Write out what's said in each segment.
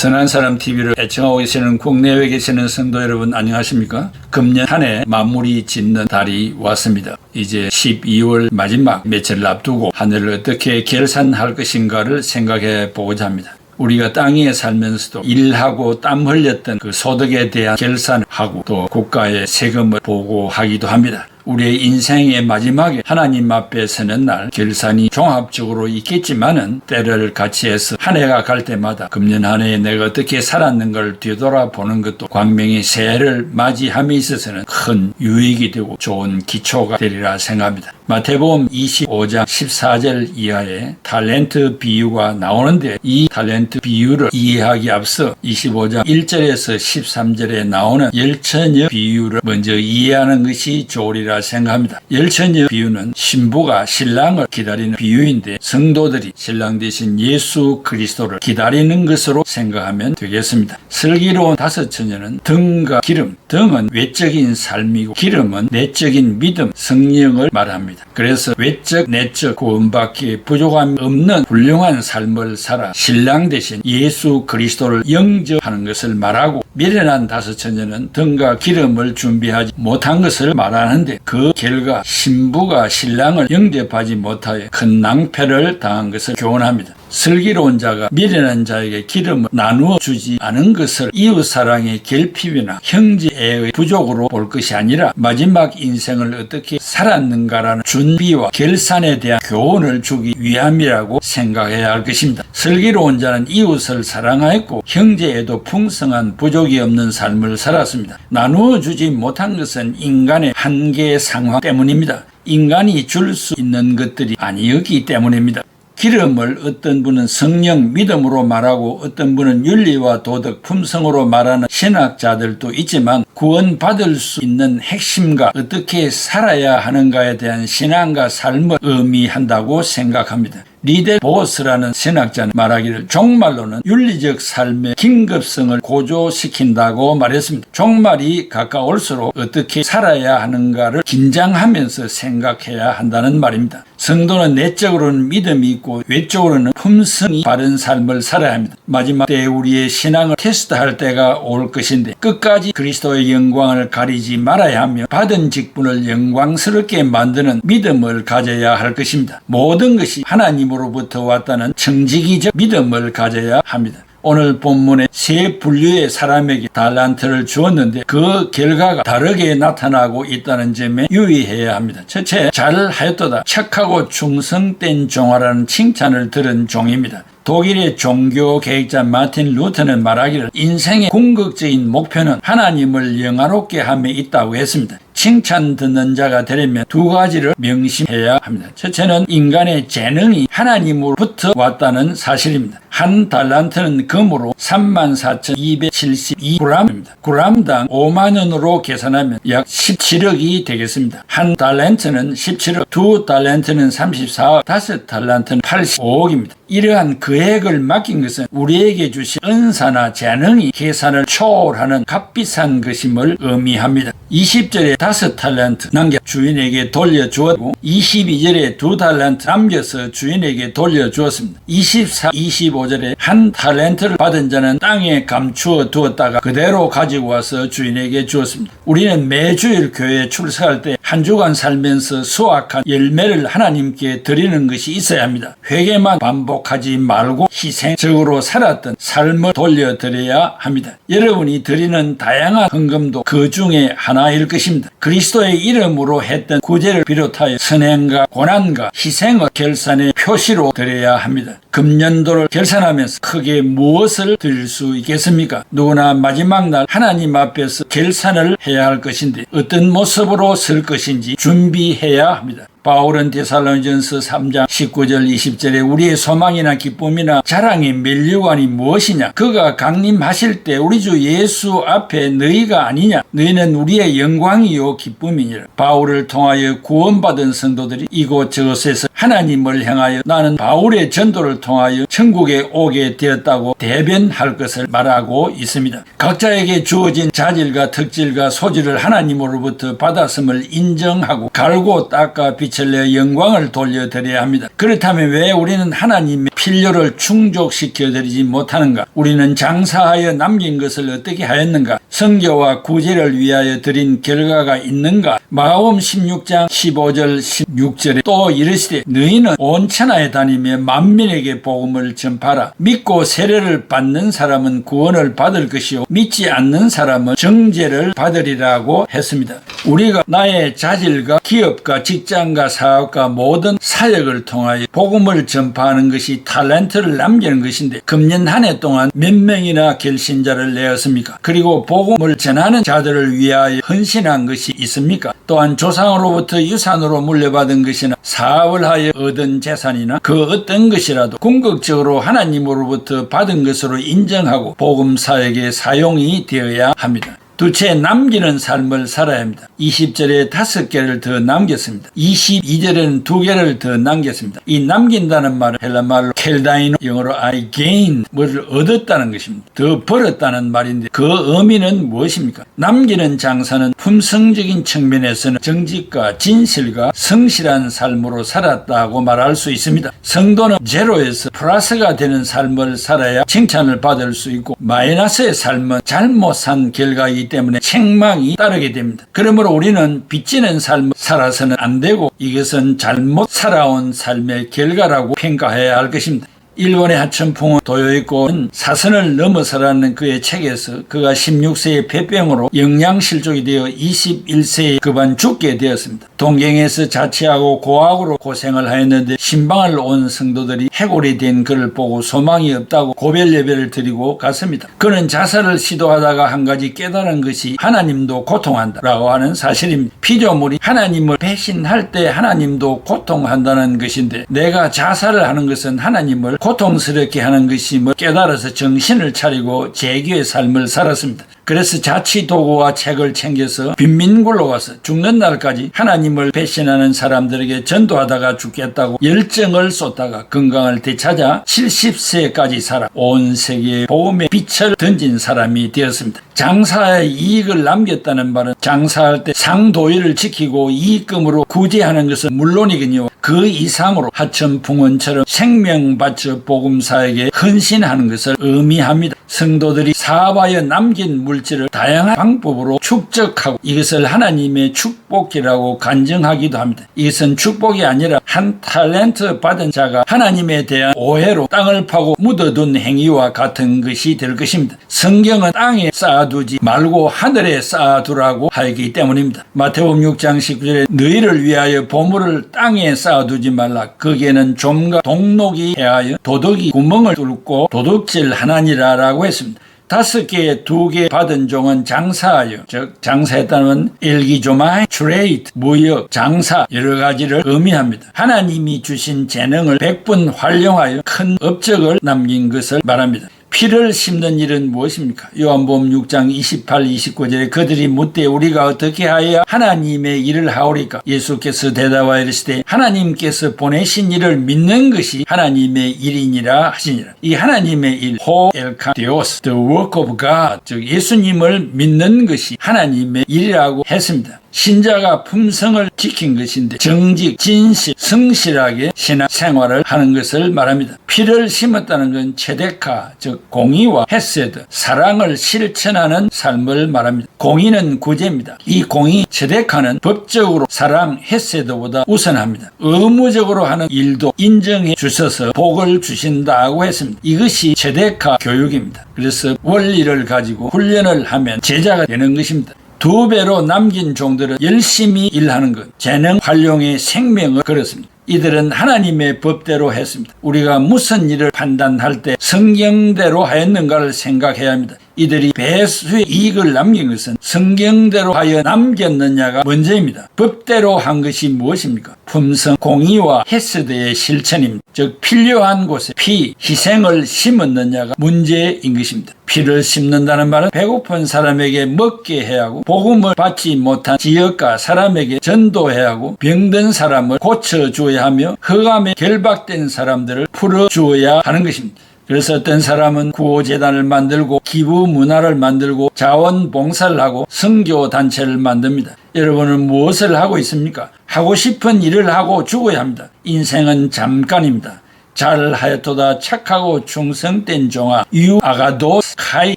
선한 사람 TV를 애청하고 계시는 국내외에 계시는 성도 여러분 안녕하십니까? 금년 한 해 마무리 짓는 달이 왔습니다. 이제 12월 마지막 며칠을 앞두고 한 해를 어떻게 결산할 것인가를 생각해 보고자 합니다. 우리가 땅에 살면서도 일하고 땀 흘렸던 그 소득에 대한 결산하고 또 국가의 세금을 보고하기도 합니다. 우리의 인생의 마지막에 하나님 앞에 서는 날 결산이 종합적으로 있겠지만은 때를 같이해서 한 해가 갈 때마다 금년 한 해에 내가 어떻게 살았는가를 뒤돌아보는 것도 광명의 새해를 맞이함에 있어서는 큰 유익이 되고 좋은 기초가 되리라 생각합니다. 마태복음 25장 14절 이하에 탤런트 비유가 나오는데 이 탤런트 비유를 이해하기 앞서 25장 1절에서 13절에 나오는 열처녀 비유를 먼저 이해하는 것이 좋으리라 생각합니다. 열처녀 비유는 신부가 신랑을 기다리는 비유인데 성도들이 신랑 대신 예수 그리스도를 기다리는 것으로 생각하면 되겠습니다. 슬기로운 다섯 처녀는 등과 기름, 등은 외적인 삶이고 기름은 내적인 믿음, 성령을 말합니다. 그래서 외적, 내적 구원받기에 부족함이 없는 훌륭한 삶을 살아 신랑 대신 예수 그리스도를 영접하는 것을 말하고 미련한 다섯 처녀는 등과 기름을 준비하지 못한 것을 말하는데 그 결과 신부가 신랑을 영접하지 못하여 큰 낭패를 당한 것을 교훈합니다. 슬기로운 자가 미련한 자에게 기름을 나누어 주지 않은 것을 이웃사랑의 결핍이나 형제애의 부족으로 볼 것이 아니라 마지막 인생을 어떻게 살았는가라는 준비와 결산에 대한 교훈을 주기 위함이라고 생각해야 할 것입니다. 슬기로운 자는 이웃을 사랑하였고 형제에도 풍성한 부족이 없는 삶을 살았습니다. 나누어 주지 못한 것은 인간의 한계 상황 때문입니다. 인간이 줄 수 있는 것들이 아니었기 때문입니다. 기름을 어떤 분은 성령, 믿음으로 말하고 어떤 분은 윤리와 도덕, 품성으로 말하는 신학자들도 있지만 구원받을 수 있는 핵심과 어떻게 살아야 하는가에 대한 신앙과 삶을 의미한다고 생각합니다. 리데 보스라는 신학자는 말하기를 종말로는 윤리적 삶의 긴급성을 고조시킨다고 말했습니다. 종말이 가까울수록 어떻게 살아야 하는가를 긴장하면서 생각해야 한다는 말입니다. 성도는 내적으로는 믿음이 있고 외적으로는 품성이 바른 삶을 살아야 합니다. 마지막 때에 우리의 신앙을 테스트할 때가 올 것인데 끝까지 그리스도의 영광을 가리지 말아야 하며 받은 직분을 영광스럽게 만드는 믿음을 가져야 할 것입니다. 모든 것이 하나님으로부터 왔다는 청지기적 믿음을 가져야 합니다. 오늘 본문에 세 분류의 사람에게 달란트를 주었는데 그 결과가 다르게 나타나고 있다는 점에 유의해야 합니다. 첫째, 잘하였도다. 착하고 충성된 종아라는 칭찬을 들은 종입니다. 독일의 종교 계획자 마틴 루터는 말하기를 인생의 궁극적인 목표는 하나님을 영화롭게 함에 있다고 했습니다. 칭찬 듣는 자가 되려면 두 가지를 명심해야 합니다. 첫째는 인간의 재능이 하나님으로부터 왔다는 사실입니다. 한 달란트는 금으로 34,272g입니다. g당 5만 원으로 계산하면 약 17억이 되겠습니다. 한 달란트는 17억, 두 달란트는 34억, 다섯 달란트는 85억입니다. 이러한 계획을 맡긴 것은 우리에게 주신 은사나 재능이 계산을 초월하는 값비싼 것임을 의미합니다. 20절에 5달란트 남겨 주인에게 돌려주었고 22절에 2달란트 남겨서 주인에게 돌려주었습니다. 24, 25절에 1달란트를 받은 자는 땅에 감추어 두었다가 그대로 가지고 와서 주인에게 주었습니다. 우리는 매주일 교회에 출석할 때 한 주간 살면서 수확한 열매를 하나님께 드리는 것이 있어야 합니다. 회개만 반복하지 말고 희생적으로 살았던 삶을 돌려드려야 합니다. 여러분이 드리는 다양한 헌금도 그 중에 하나일 것입니다. 그리스도의 이름으로 했던 구제를 비롯하여 선행과 고난과 희생을 결산의 표시로 드려야 합니다. 금년도를 결산하면서 크게 무엇을 드릴 수 있겠습니까? 누구나 마지막 날 하나님 앞에서 결산을 해야 할 것인데 어떤 모습으로 설 것인지 준비해야 합니다. 바울은 데살로니전서 3장 19절 20절에 우리의 소망이나 기쁨이나 자랑의 면류관이 무엇이냐? 그가 강림하실 때 우리 주 예수 앞에 너희가 아니냐? 너희는 우리의 영광이요 기쁨이니라. 바울을 통하여 구원받은 성도들이 이곳저곳에서 하나님을 향하여 나는 바울의 전도를 통하여 천국에 오게 되었다고 대변할 것을 말하고 있습니다. 각자에게 주어진 자질과 특질과 소질을 하나님으로부터 받았음을 인정하고 갈고 닦아 빛을 내 영광을 돌려드려야 합니다. 그렇다면 왜 우리는 하나님의 필요를 충족시켜드리지 못하는가? 우리는 장사하여 남긴 것을 어떻게 하였는가? 성교와 구제를 위하여 드린 결과가 있는가? 마가복음 16장 15절 16절에 또 이르시되 너희는 온 천하에 다니며 만민에게 복음을 전파하라. 믿고 세례를 받는 사람은 구원을 받을 것이요 믿지 않는 사람은 정죄를 받으리라고 했습니다. 우리가 나의 자질과 기업과 직장과 사업과 모든 사역을 통하여 복음을 전파하는 것이 탤런트를 남기는 것인데 금년 한 해 동안 몇 명이나 결신자를 내었습니까? 그리고 복음을 전하는 자들을 위하여 헌신한 것이 있습니까? 또한 조상으로부터 유산으로 물려받은 것이나 사업을 하여 얻은 재산이나 그 어떤 것이라도 궁극적으로 하나님으로부터 받은 것으로 인정하고 복음 사역에 사용이 되어야 합니다. 두째 남기는 삶을 살아야 합니다. 20절에 5개를 더 남겼습니다. 22절에는 2개를 더 남겼습니다. 이 남긴다는 말은 헬라말로 켈다이노, 영어로 I gain, 뭐를 얻었다는 것입니다. 더 벌었다는 말인데 그 의미는 무엇입니까? 남기는 장사는 품성적인 측면에서는 정직과 진실과 성실한 삶으로 살았다고 말할 수 있습니다. 성도는 제로에서 플러스가 되는 삶을 살아야 칭찬을 받을 수 있고 마이너스의 삶은 잘못 산 결과이기 때문에 책망이 따르게 됩니다. 그러므로 우리는 빚지는 삶을 살아서는 안 되고 이것은 잘못 살아온 삶의 결과라고 평가해야 할 것입니다. 일본의 하천풍은 도요이코는 사선을 넘어서라는 그의 책에서 그가 16세의 폐병으로 영양실족이 되어 21세에 급한 죽게 되었습니다. 동경에서 자취하고 고학으로 고생을 하였는데 신방을 온 성도들이 해골이 된 그를 보고 소망이 없다고 고별 예배를 드리고 갔습니다. 그는 자살을 시도하다가 한 가지 깨달은 것이 하나님도 고통한다라고 하는 사실입니다. 피조물이 하나님을 배신할 때 하나님도 고통한다는 것인데 내가 자살을 하는 것은 하나님을 고통스럽게 하는 것임을 깨달아서 정신을 차리고 재규의 삶을 살았습니다. 그래서 자취 도구와 책을 챙겨서 빈민굴로 가서 죽는 날까지 하나님을 배신하는 사람들에게 전도하다가 죽겠다고 열정을 쏟다가 건강을 되찾아 70세까지 살아 온 세계에 복음의 빛을 던진 사람이 되었습니다. 장사의 이익을 남겼다는 말은 장사할 때 상도율을 지키고 이익금으로 구제하는 것은 물론이거니와 그 이상으로 하천풍원처럼 생명 바쳐 복음사에게 헌신하는 것을 의미합니다. 성도들이 사업하여 남긴 물질을 다양한 방법으로 축적하고 이것을 하나님의 축복이라고 간증하기도 합니다. 이것은 축복이 아니라 한 탤런트 받은 자가 하나님에 대한 오해로 땅을 파고 묻어둔 행위와 같은 것이 될 것입니다. 성경은 땅에 쌓아두지 말고 하늘에 쌓아두라고 하기 때문입니다. 마태복음 6장 19절에 너희를 위하여 보물을 땅에 쌓아두지 말라. 거기에는 좀과 동록이 해하여 도둑이 구멍을 뚫고 도둑질하나니라 라고 했습니다. 5개에 2개 받은 종은 장사하여, 즉 장사했다는 일기조마이, 트레이드, 무역, 장사 여러 가지를 의미합니다. 하나님이 주신 재능을 100분 활용하여 큰 업적을 남긴 것을 말합니다. 피를 심는 일은 무엇입니까? 요한복음 6장 28, 29절에 그들이 묻되 우리가 어떻게 하여야 하나님의 일을 하오리까? 예수께서 대답하여 이르시되 하나님께서 보내신 일을 믿는 것이 하나님의 일이니라 하시니라. 이 하나님의 일, 호 엘카 데오스, the work of God, 즉 예수님을 믿는 것이 하나님의 일이라고 했습니다. 신자가 품성을 지킨 것인데 정직, 진실, 성실하게 신앙생활을 하는 것을 말합니다. 피를 심었다는 건 체데카, 즉 공의와 헤세드, 사랑을 실천하는 삶을 말합니다. 공의는 구제입니다. 이 공의, 체데카는 법적으로 사랑, 헤세드보다 우선합니다. 의무적으로 하는 일도 인정해 주셔서 복을 주신다고 했습니다. 이것이 체데카 교육입니다. 그래서 원리를 가지고 훈련을 하면 제자가 되는 것입니다. 2배로 남긴 종들은 열심히 일하는 것, 재능 활용의 생명을 걸었습니다. 이들은 하나님의 법대로 했습니다. 우리가 무슨 일을 판단할 때 성경대로 하였는가를 생각해야 합니다. 이들이 배수의 이익을 남긴 것은 성경대로 하여 남겼느냐가 문제입니다. 법대로 한 것이 무엇입니까? 품성, 공의와 헤세드의 실천입니다. 즉 필요한 곳에 희생을 심었느냐가 문제인 것입니다. 피를 심는다는 말은 배고픈 사람에게 먹게 해야 하고 복음을 받지 못한 지역과 사람에게 전도해야 하고 병든 사람을 고쳐주어야 하며 흑암에 결박된 사람들을 풀어주어야 하는 것입니다. 그래서 어떤 사람은 구호재단을 만들고 기부 문화를 만들고 자원봉사를 하고 선교단체를 만듭니다. 여러분은 무엇을 하고 있습니까? 하고 싶은 일을 하고 죽어야 합니다. 인생은 잠깐입니다. 잘하였도다 착하고 충성된 종아 유 아가도스 카이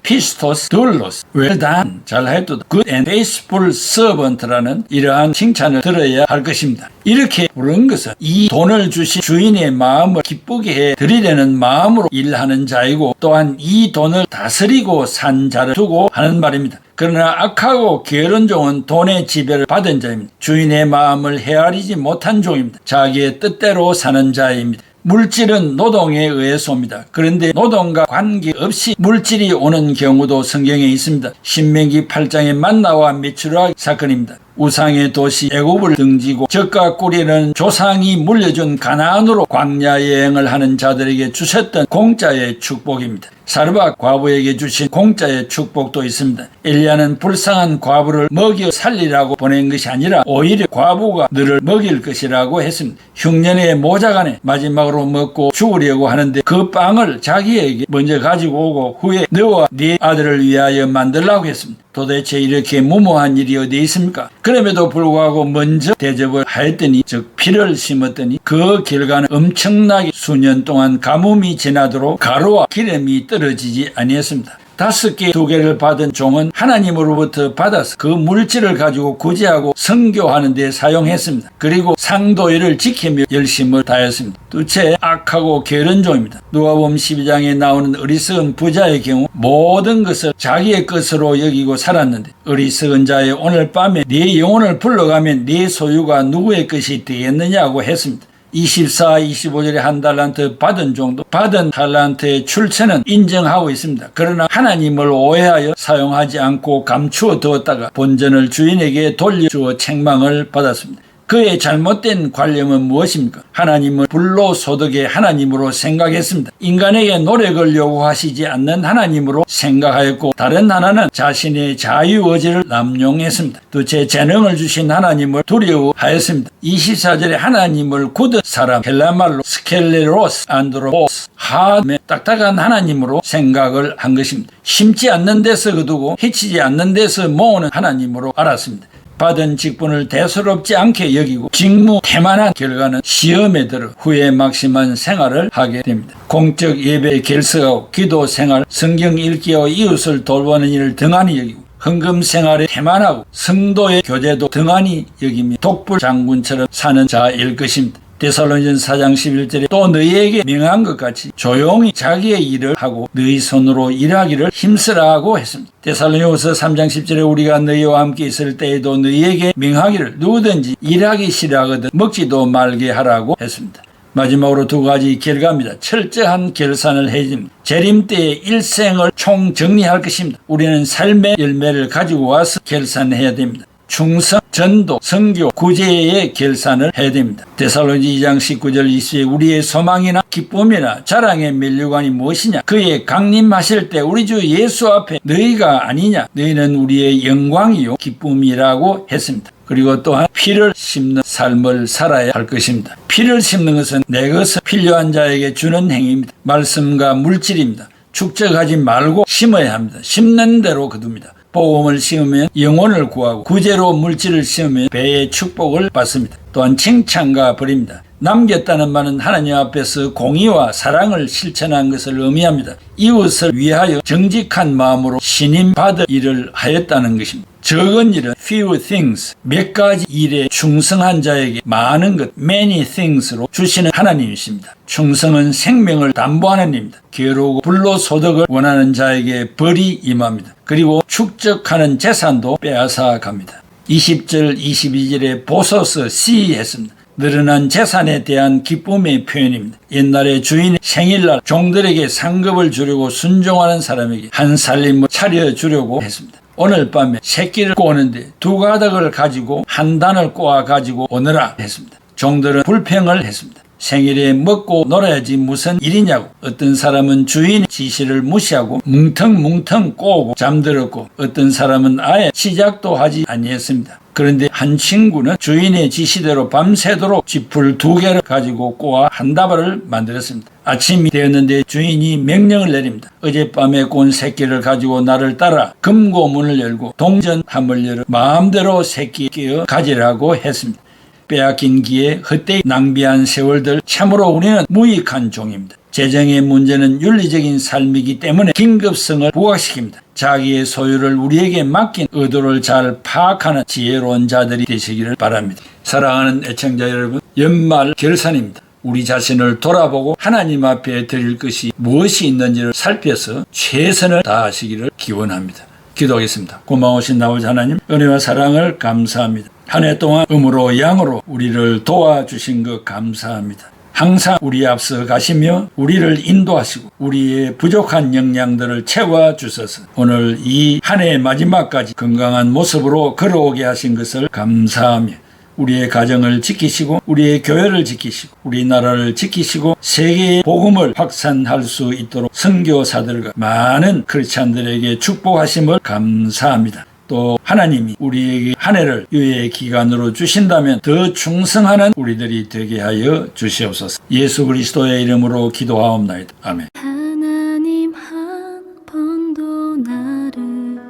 피스토스 둘로스 well done 잘하였도다 good and faithful servant라는 이러한 칭찬을 들어야 할 것입니다. 이렇게 부른 것은 이 돈을 주신 주인의 마음을 기쁘게 해 드리려는 마음으로 일하는 자이고 또한 이 돈을 다스리고 산 자를 두고 하는 말입니다. 그러나 악하고 게으른 종은 돈의 지배를 받은 자입니다. 주인의 마음을 헤아리지 못한 종입니다. 자기의 뜻대로 사는 자입니다. 물질은 노동에 의해서 옵니다. 그런데 노동과 관계없이 물질이 오는 경우도 성경에 있습니다. 신명기 8장의 만나와 메추라 사건입니다. 우상의 도시 애굽을 등지고 젖과 꿀이는 조상이 물려준 가나안으로 광야 여행을 하는 자들에게 주셨던 공짜의 축복입니다. 사르밧 과부에게 주신 공짜의 축복도 있습니다. 엘리야는 불쌍한 과부를 먹여 살리라고 보낸 것이 아니라 오히려 과부가 너를 먹일 것이라고 했습니다. 흉년의 모자간에 마지막으로 먹고 죽으려고 하는데 그 빵을 자기에게 먼저 가지고 오고 후에 너와 네 아들을 위하여 만들라고 했습니다. 도대체 이렇게 무모한 일이 어디 있습니까? 그럼에도 불구하고 먼저 대접을 하였더니 즉 피를 심었더니 그 결과는 엄청나게 수년 동안 가뭄이 지나도록 가루와 기름이 떨어지지 아니했습니다. 5개 2개를 받은 종은 하나님으로부터 받아서 그 물질을 가지고 구제하고 선교하는 데 사용했습니다. 그리고 상도일을 지키며 열심을 다했습니다. 둘째, 악하고 게으른 종입니다. 누가복음 12장에 나오는 어리석은 부자의 경우 모든 것을 자기의 것으로 여기고 살았는데 어리석은 자의 오늘 밤에 네 영혼을 불러가면 네 소유가 누구의 것이 되겠느냐고 했습니다. 24, 25절에 한 달란트 받은 종도 받은 달란트의 출처는 인정하고 있습니다. 그러나 하나님을 오해하여 사용하지 않고 감추어 두었다가 본전을 주인에게 돌려주어 책망을 받았습니다. 그의 잘못된 관념은 무엇입니까? 하나님을 불로소득의 하나님으로 생각했습니다. 인간에게 노력을 요구하시지 않는 하나님으로 생각하였고 다른 하나는 자신의 자유의지를 남용했습니다. 둘째, 재능을 주신 하나님을 두려워하였습니다. 24절에 하나님을 굳은 사람 헬라말로 스켈레로스 안드로포스 하메 딱딱한 하나님으로 생각을 한 것입니다. 심지 않는 데서 거두고 해치지 않는 데서 모으는 하나님으로 알았습니다. 받은 직분을 대수롭지 않게 여기고 직무 태만한 결과는 시험에 들어 후에 막심한 생활을 하게 됩니다. 공적 예배에 결석하고 기도 생활, 성경 읽기와 이웃을 돌보는 일을 등한히 여기고 헌금 생활에 태만하고 성도의 교제도 등한히 여기며 독불 장군처럼 사는 자일 것입니다. 데살로니전서 4장 11절에 또 너희에게 명한 것 같이 조용히 자기의 일을 하고 너희 손으로 일하기를 힘쓰라고 했습니다. 데살로니가서 3장 10절에 우리가 너희와 함께 있을 때에도 너희에게 명하기를 누구든지 일하기 싫어하거든 먹지도 말게 하라고 했습니다. 마지막으로 2가지 결과입니다. 철저한 결산을 해야 됩니다. 재림 때의 일생을 총정리할 것입니다. 우리는 삶의 열매를 가지고 와서 결산해야 됩니다. 충성, 전도, 선교, 구제의 결산을 해야 됩니다. 데살로니가 2장 19절 20절 우리의 소망이나 기쁨이나 자랑의 면류관이 무엇이냐? 그의 강림하실 때 우리 주 예수 앞에 너희가 아니냐? 너희는 우리의 영광이요 기쁨이라고 했습니다. 그리고 또한 피를 심는 삶을 살아야 할 것입니다. 피를 심는 것은 내 것을 필요한 자에게 주는 행위입니다. 말씀과 물질입니다. 축적하지 말고 심어야 합니다. 심는 대로 거둡니다. 복음을 심으면 영혼을 구하고 구제로 물질을 심으면 배의 축복을 받습니다. 또한 칭찬과 벌입니다. 남겼다는 말은 하나님 앞에서 공의와 사랑을 실천한 것을 의미합니다. 이웃을 위하여 정직한 마음으로 신임받을 일을 하였다는 것입니다. 적은 일은 few things, 몇 가지 일에 충성한 자에게 많은 것, many things로 주시는 하나님이십니다. 충성은 생명을 담보하는 일입니다. 게으르고 불로소득을 원하는 자에게 벌이 임합니다. 그리고 축적하는 재산도 빼앗아 갑니다. 20절, 22절에 보소서 했습니다. 늘어난 재산에 대한 기쁨의 표현입니다. 옛날에 주인의 생일날 종들에게 상급을 주려고 순종하는 사람에게 한 살림을 차려주려고 했습니다. 오늘 밤에 새끼를 꼬는데 2가닥을 가지고 한 단을 꼬아 가지고 오너라 했습니다. 종들은 불평을 했습니다. 생일에 먹고 놀아야지 무슨 일이냐고. 어떤 사람은 주인의 지시를 무시하고 뭉텅뭉텅 꼬고 잠들었고 어떤 사람은 아예 시작도 하지 아니했습니다. 그런데 한 친구는 주인의 지시대로 밤새도록 쥐풀 2개를 가지고 꼬아 한 다발을 만들었습니다. 아침이 되었는데 주인이 명령을 내립니다. 어젯밤에 꼰 새끼를 가지고 나를 따라 금고문을 열고 동전함을 열어 마음대로 새끼 깨어 가지라고 했습니다. 빼앗긴 기회, 헛되이 낭비한 세월들, 참으로 우리는 무익한 종입니다. 재정의 문제는 윤리적인 삶이기 때문에 긴급성을 부각시킵니다. 자기의 소유를 우리에게 맡긴 의도를 잘 파악하는 지혜로운 자들이 되시기를 바랍니다. 사랑하는 애청자 여러분, 연말 결산입니다. 우리 자신을 돌아보고 하나님 앞에 드릴 것이 무엇이 있는지를 살펴서 최선을 다하시기를 기원합니다. 기도하겠습니다. 고마우신 아버지 하나님, 은혜와 사랑을 감사합니다. 한 해 동안 음으로 양으로 우리를 도와주신 것 감사합니다. 항상 우리 앞서 가시며 우리를 인도하시고 우리의 부족한 역량들을 채워주셔서 오늘 이 한 해의 마지막까지 건강한 모습으로 걸어오게 하신 것을 감사하며 우리의 가정을 지키시고 우리의 교회를 지키시고 우리나라를 지키시고 세계의 복음을 확산할 수 있도록 선교사들과 많은 크리스찬들에게 축복하심을 감사합니다. 또 하나님이 우리에게 한 해를 유예의 기간으로 주신다면 더 충성하는 우리들이 되게 하여 주시옵소서. 예수 그리스도의 이름으로 기도하옵나이다. 아멘. 하나님 한 번도 나를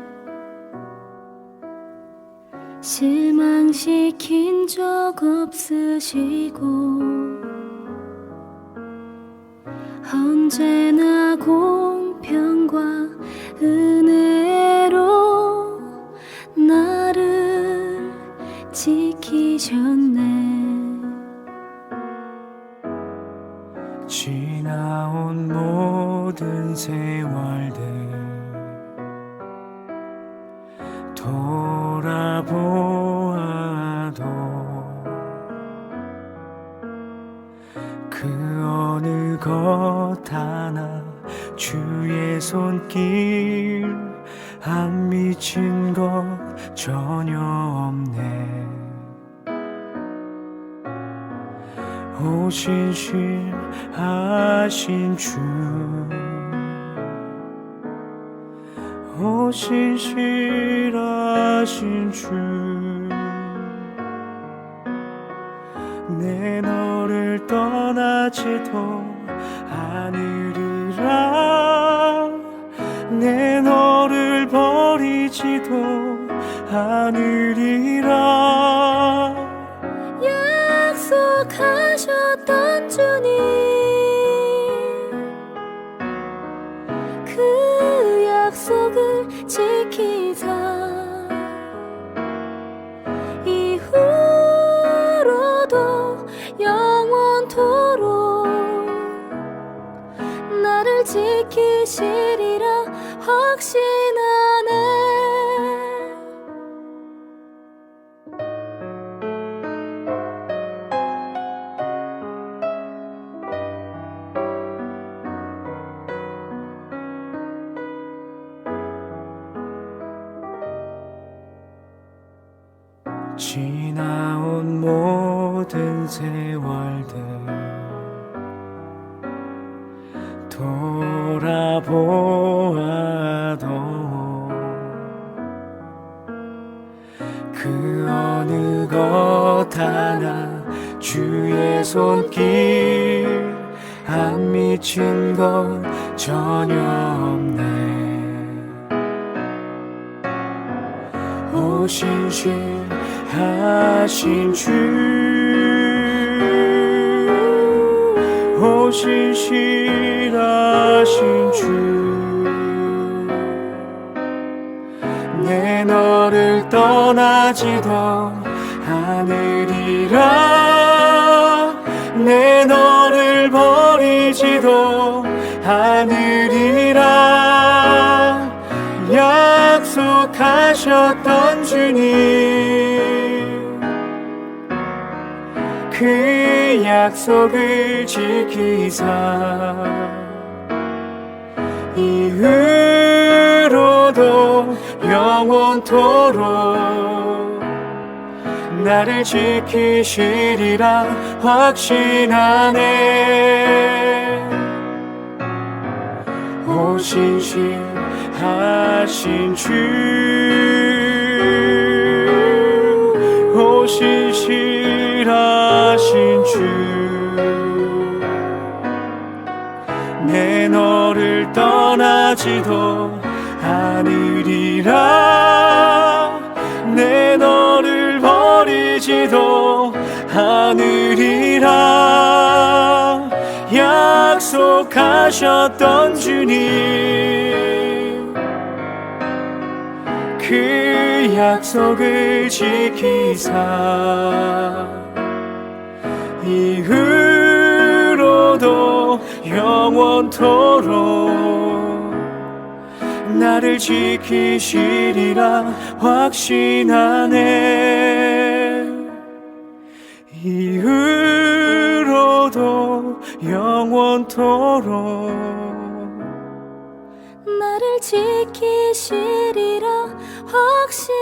실망시킨 적 없으시고 언제나 공평과 은혜로 나를 지키셨네. 지나온 모든 세월들 돌아보아도 그 어느 것 하나 주의 손길 안 미친 것 전혀 없네. 오신실하신 주, 오신실하신 주, 내 너를 떠나지도 않으리라. 내 너를 버리지도 않으리라. 약속하셨던 주님, 그 약속을 지키사 이후로도 영원토록 나를 지키시리라 확신하네. 지나온 모든 세월들 돌아보아도 그 어느 것 하나 주의 손길 안 미친 것 전혀 없네. 오신실하신 주, 오신실하신 주, 내 너를 떠나지도 않으리라. 내 너를 버리지도 않으리라. 약속하셨던 주님, 그 약속을 지키사 이후로도 영원토록 나를 지키시리라 확신하네. 오신실하신 주, 오신실하신 주, 내 너를 떠나지도 않으리라. 내 너를 버리지도 하늘이라 약속하셨던 주님, 그 약속을 지키사 이후로도 영원토록 나를 지키시리라 확신하네. 이후로도 영원토록 나를 지키시리라 확신